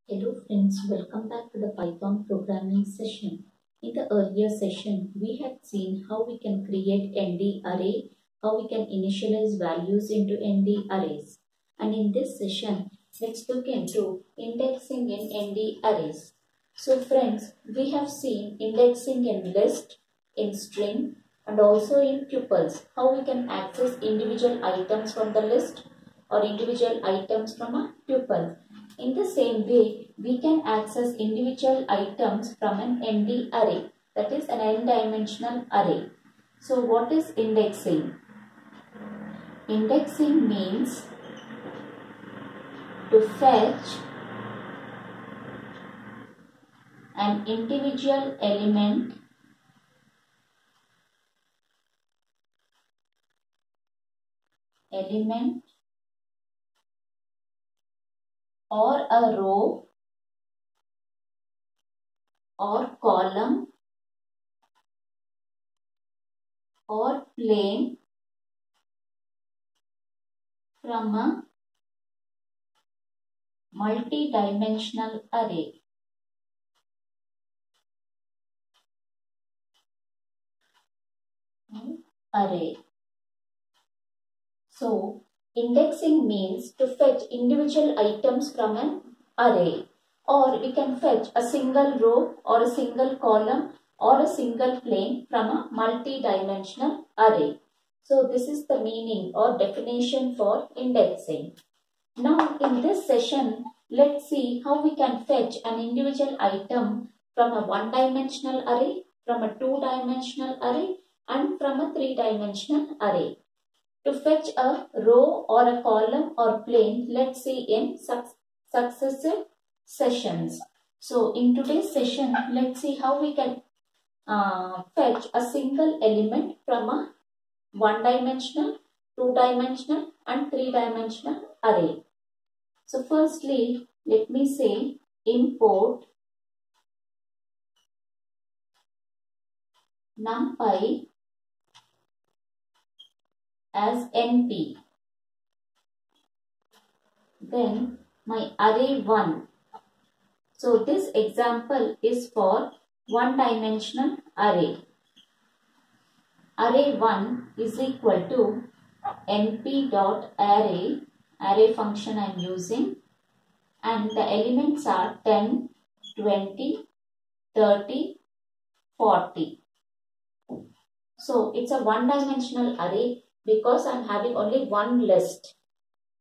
Hello friends, welcome back to the Python programming session. In the earlier session, we had seen how we can create ND array, how we can initialize values into ND arrays. And in this session, let's look into indexing in ND arrays. So friends, we have seen indexing in list, in string, and also in tuples, how we can access individual items from the list or individual items from a tuple. In the same way, we can access individual items from an ND array, that is an n-dimensional array. So what is indexing? Indexing means to fetch an individual element or a row or column or plane from a multi-dimensional array. So, indexing means to fetch individual items from an array, or we can fetch a single row or a single column or a single plane from a multi-dimensional array. So, this is the meaning or definition for indexing. Now, in this session, let's see how we can fetch an individual item from a one-dimensional array, from a two-dimensional array, and from a three-dimensional array. To fetch a row or a column or plane, let's see in successive sessions. So in today's session, let's see how we can fetch a single element from a one-dimensional, two-dimensional and three-dimensional array. So firstly, let me say import numpy as np. Then my array 1. So this example is for one-dimensional array. Array 1 is equal to np.array, array function I am using, and the elements are 10, 20, 30, 40. So it's a one-dimensional array because I am having only one list.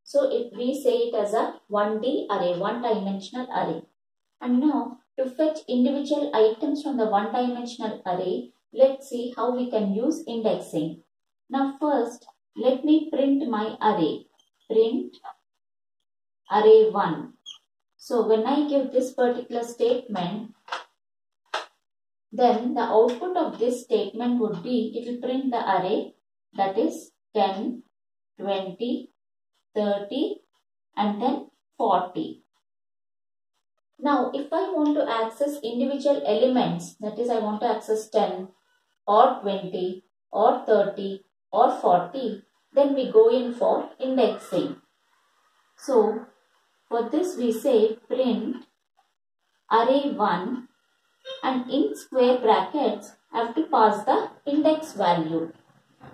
So if we say it as a 1D array, one-dimensional array. And now to fetch individual items from the one-dimensional array, let's see how we can use indexing. Now first, let me print my array. Print array 1. So when I give this particular statement, then the output of this statement would be, it will print the array, that is 10, 20, 30 and then 40. Now, if I want to access individual elements, that is I want to access 10 or 20 or 30 or 40, then we go in for indexing. So, for this we say print array 1 and in square brackets I have to pass the index value.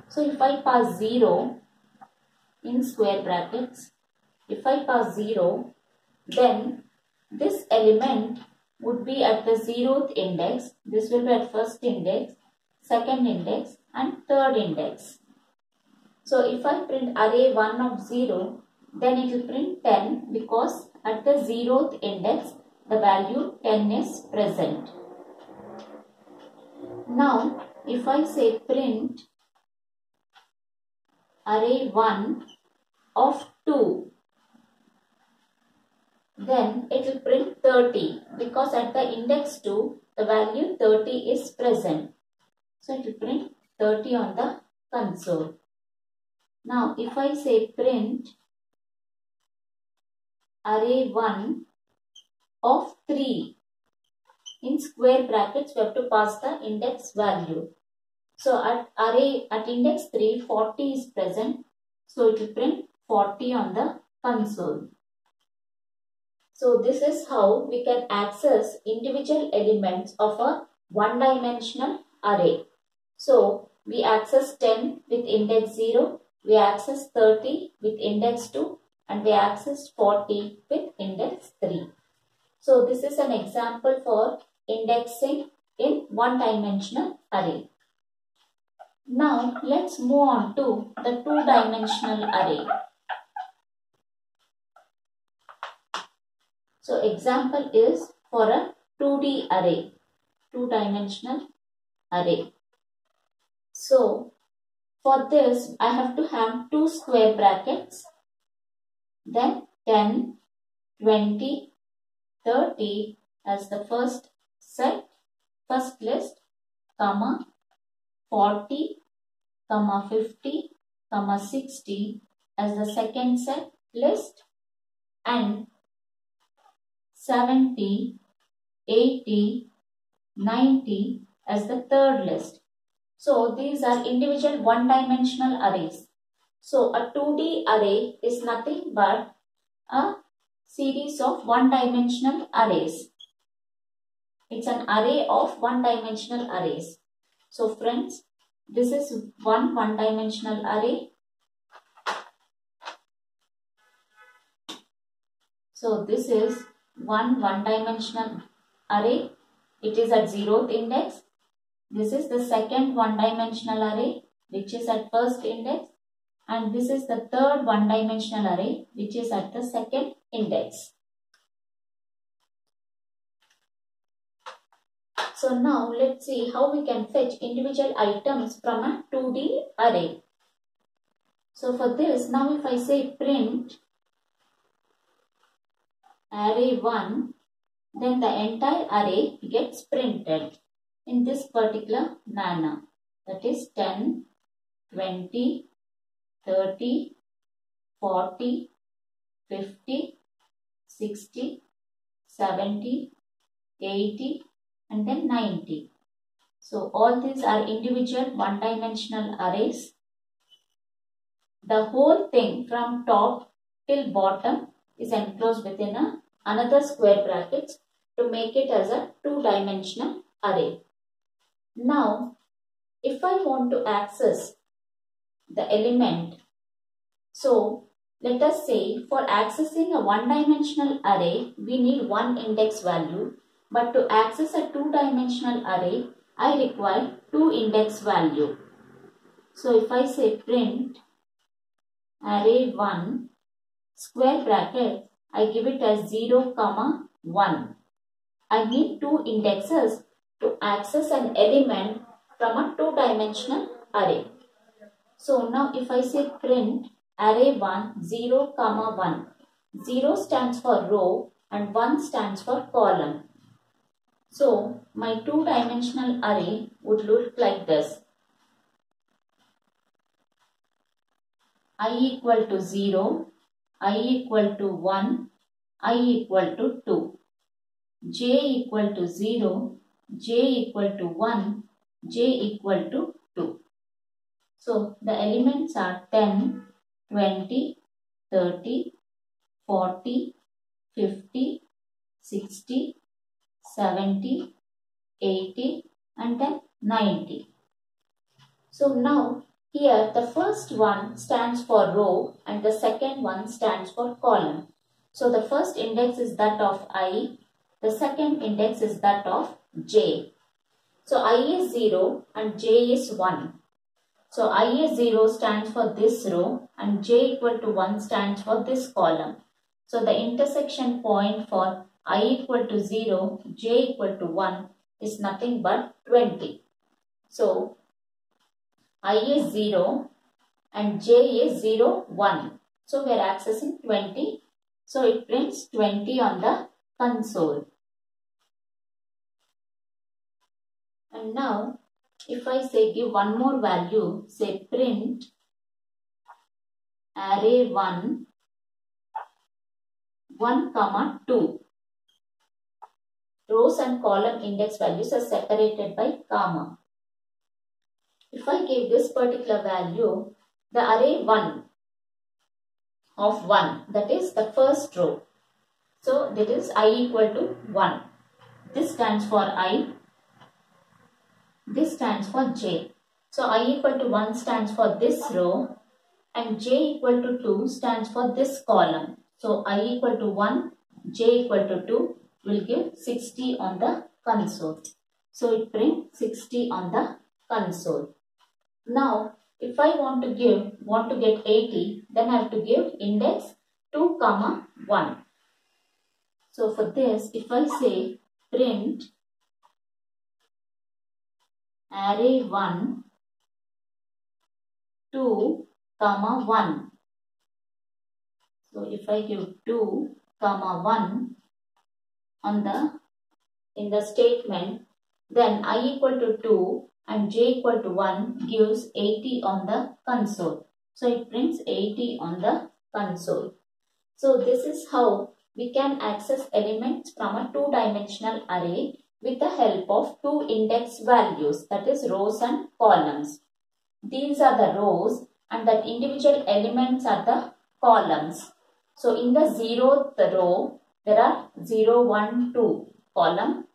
So, if I pass 0 in square brackets, if I pass 0, then this element would be at the 0th index. This will be at first index, second index and third index. So if I print array 1 of 0, then it will print 10 because at the 0th index the value 10 is present. Now if I say print array 1 of 2, then it will print 30 because at the index 2 the value 30 is present. So it will print 30 on the console. Now if I say print array 1 of 3, in square brackets we have to pass the index value. So at index 3 40 is present. So it will print 40 on the console. So this is how we can access individual elements of a one-dimensional array. So we access 10 with index 0, we access 30 with index 2, and we access 40 with index 3. So this is an example for indexing in one-dimensional array. Now let's move on to the two-dimensional array. So example is for a 2D array, two-dimensional array. So for this I have to have two square brackets, then 10, 20, 30 as the first set, first list, comma 40, comma 50, comma 60 as the second set list, and 70, 80, 90 as the third list. So these are individual one-dimensional arrays. So a 2D array is nothing but a series of one-dimensional arrays. It's an array of one-dimensional arrays. So friends, this is one-dimensional array. So this is one-dimensional array. It is at 0th index. This is the second one-dimensional array which is at first index. And this is the third one-dimensional array which is at the second index. So now let's see how we can fetch individual items from a 2D array. So for this, now if I say print array 1, then the entire array gets printed in this particular manner. That is 10, 20, 30, 40, 50, 60, 70, 80 and then 90. So all these are individual one-dimensional arrays. The whole thing from top till bottom is enclosed within another square brackets to make it as a two-dimensional array. Now, if I want to access the element, so let us say for accessing a one-dimensional array, we need one index value, but to access a two-dimensional array, I require two index value. So if I say print array 1 square bracket, I give it as 0, 1. I need two indexes to access an element from a two-dimensional array. So now if I say print array 1 0, 1. 0 stands for row and 1 stands for column. So my two-dimensional array would look like this. I equal to 0, I equal to 1, I equal to 2. J equal to 0, J equal to 1, J equal to 2. So the elements are 10, 20, 30, 40, 50, 60, 70, 80 and then 90. So now here the first one stands for row and the second one stands for column. So the first index is that of I, the second index is that of j. So I is 0 and j is 1. So I is 0 stands for this row and j equal to 1 stands for this column. So the intersection point for I equal to 0, j equal to 1 is nothing but 20. So I is 0 and j is 0, 1. So we are accessing 20. So it prints 20 on the console. And now if I say give one more value, say print array 1, 1, 2. Rows and column index values are separated by comma. If I give this particular value, the array 1 of 1, that is the first row. So that is I equal to 1. This stands for I. This stands for j. So I equal to 1 stands for this row and j equal to 2 stands for this column. So I equal to 1, j equal to 2 will give 60 on the console. So it brings 60 on the console. Now if I want to get 80, then I have to give index 2, 1. So for this, if I say print array 1, 2, 1. So if I give 2, 1 in the statement, then I equal to 2 and j equal to 1 gives 80 on the console. So it prints 80 on the console. So this is how we can access elements from a two-dimensional array with the help of two index values, that is rows and columns. These are the rows and the individual elements are the columns. So in the 0th row, there are 0, 1, 2 column.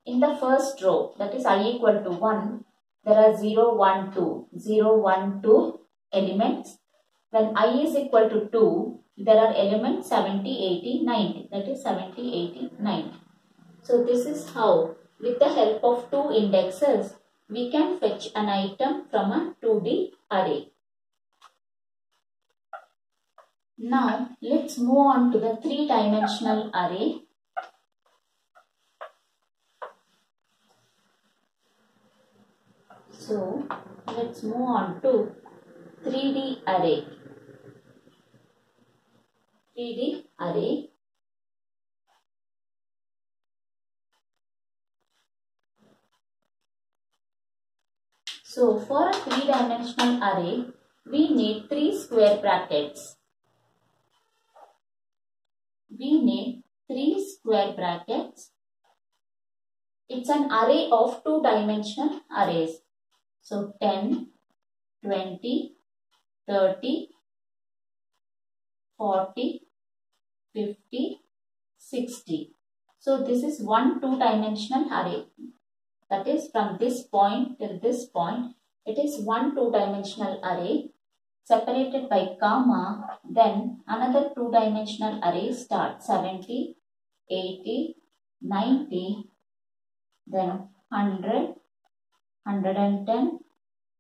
In the first row, that is I equal to 1, there are 0, 1, 2, 0, 1, 2 elements. When I is equal to 2, there are elements 70, 80, 90, that is 70, 80, 90. So this is how, with the help of two indexes, we can fetch an item from a 2D array. Now let's move on to the three-dimensional array. So let's move on to 3D array. 3D array. So for a three-dimensional array, we need 3 square brackets. We need 3 square brackets. It's an array of two-dimensional arrays. So 10, 20, 30, 40, 50, 60. So this is one two-dimensional array. That is from this point till this point. It is one two-dimensional array separated by comma. Then another two-dimensional array starts 70, 80, 90, then 100, 110,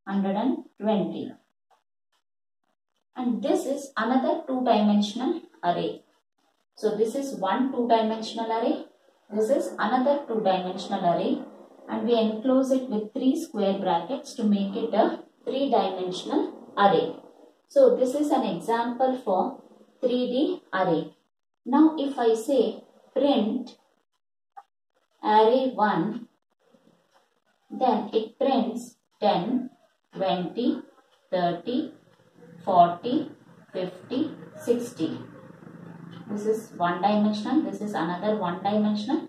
120. And this is another two-dimensional array. So this is one two-dimensional array. This is another two-dimensional array. And we enclose it with 3 square brackets to make it a three-dimensional array. So this is an example for 3D array. Now if I say print array 1, then it prints 10, 20, 30, 40, 50, 60. This is one dimensional, this is another one dimensional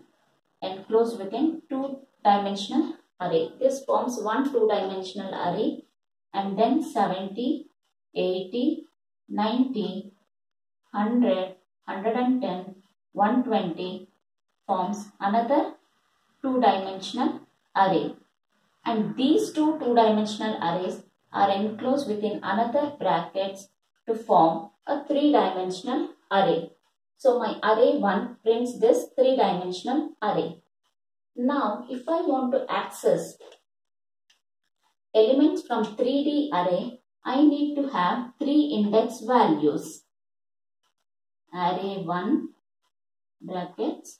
enclosed within two-dimensional array. This forms one two-dimensional array, and then 70, 80, 90, 100, 110, 120 forms another two-dimensional array. And these two two-dimensional arrays are enclosed within another brackets to form a three-dimensional array. So my array 1 prints this three-dimensional array. Now if I want to access elements from 3D array, I need to have 3 index values. Array 1 brackets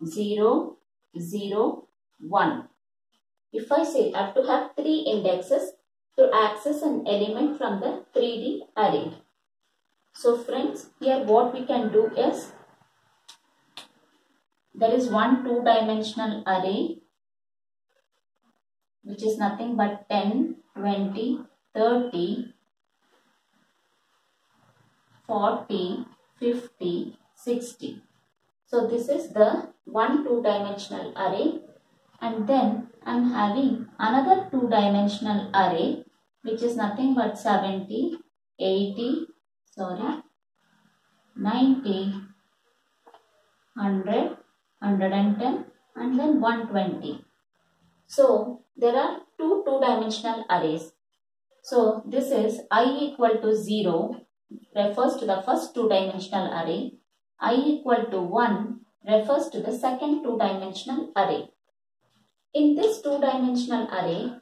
0, 0, 1. If I say I have to have 3 indexes to access an element from the 3D array. So friends, here what we can do is, there is one two-dimensional array which is nothing but 10, 20, 30, 40, 50, 60. So this is the one two-dimensional array, and then I am having another two-dimensional array which is nothing but 70, 80, 90, 100, 110 and then 120. So there are two-dimensional arrays. So this is I equal to 0 refers to the first two-dimensional array. I equal to 1 refers to the second two-dimensional array. In this two-dimensional array,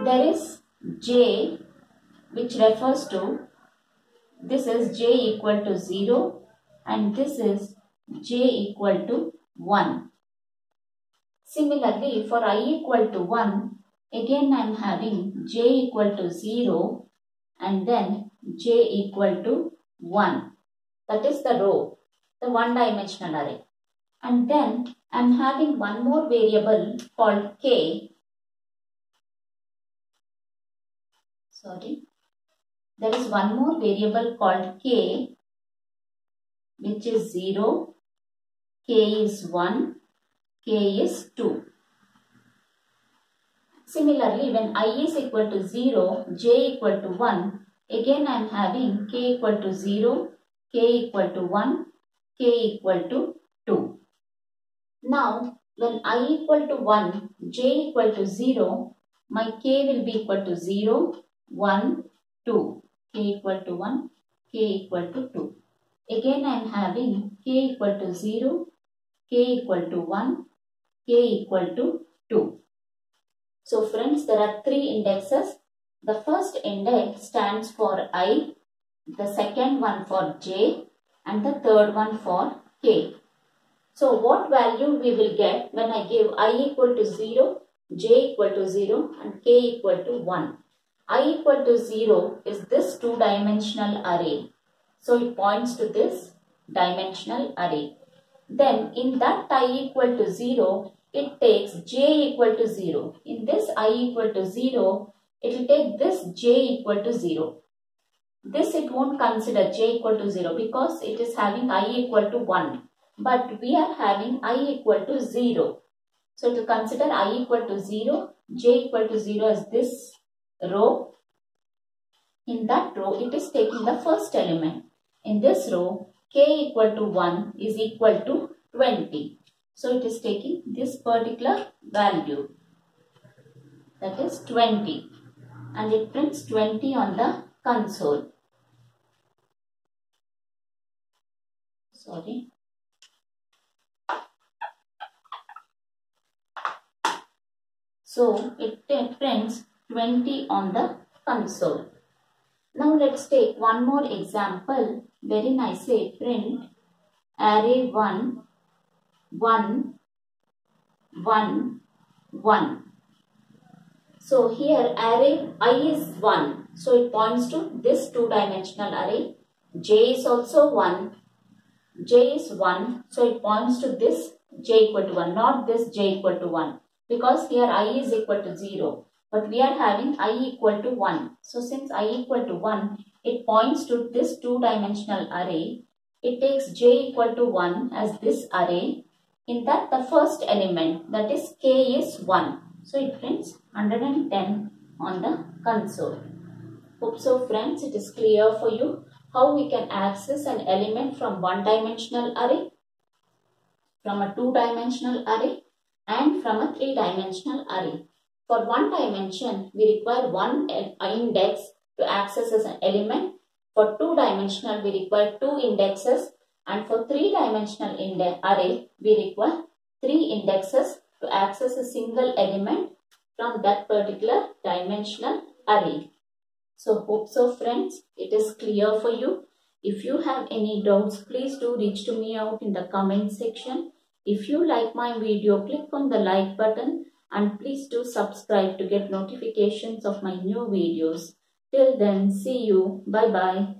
there is j which refers to, this is j equal to 0 and this is j equal to 1. Similarly, for I equal to 1, again I am having j equal to 0 and then j equal to 1. That is the row, the one-dimensional array. And then I am having one more variable called k. There is one more variable called k, which is 0, k is 1, k is 2. Similarly, when I is equal to 0, j equal to 1, again I am having k equal to 0, k equal to 1, k equal to 2. Now, when I equal to 1, j equal to 0, my k will be equal to 0, 1, 2. K equal to 1, k equal to 2. Again I am having k equal to 0, k equal to 1, k equal to 2. So friends, there are three indexes. The first index stands for I, the second one for j and the third one for k. So what value we will get when I give I equal to 0, j equal to 0 and k equal to 1. I equal to 0 is this two-dimensional array. So it points to this dimensional array. Then in that I equal to 0, it takes j equal to 0. In this I equal to 0, it will take this j equal to 0. This it won't consider j equal to 0 because it is having I equal to 1. But we are having I equal to 0. So to consider I equal to 0, j equal to 0 as this row. In that row, it is taking the first element. In this row, k equal to 1 is equal to 20. So it is taking this particular value, that is 20, and it prints 20 on the console. So it prints 20 on the console. Now let's take one more example wherein I say print array 1, 1, 1, 1. So here array I is 1. So it points to this two-dimensional array. J is also 1. J is 1. So it points to this j equal to 1, not this j equal to 1. Because here I is equal to 0. But we are having I equal to 1. So since I equal to 1, it points to this two-dimensional array. It takes j equal to 1 as this array. In that the first element, that is k is 1. So it prints 110 on the console. Hope so friends, it is clear for you how we can access an element from one-dimensional array, from a two-dimensional array and from a three-dimensional array. For one dimension, we require one index to access as an element. For two-dimensional, we require two indexes. And for three-dimensional array, we require three indexes to access a single element from that particular dimensional array. So hope so friends, it is clear for you. If you have any doubts, please do reach to me out in the comment section. If you like my video, click on the like button and please do subscribe to get notifications of my new videos. Till then, see you. Bye bye.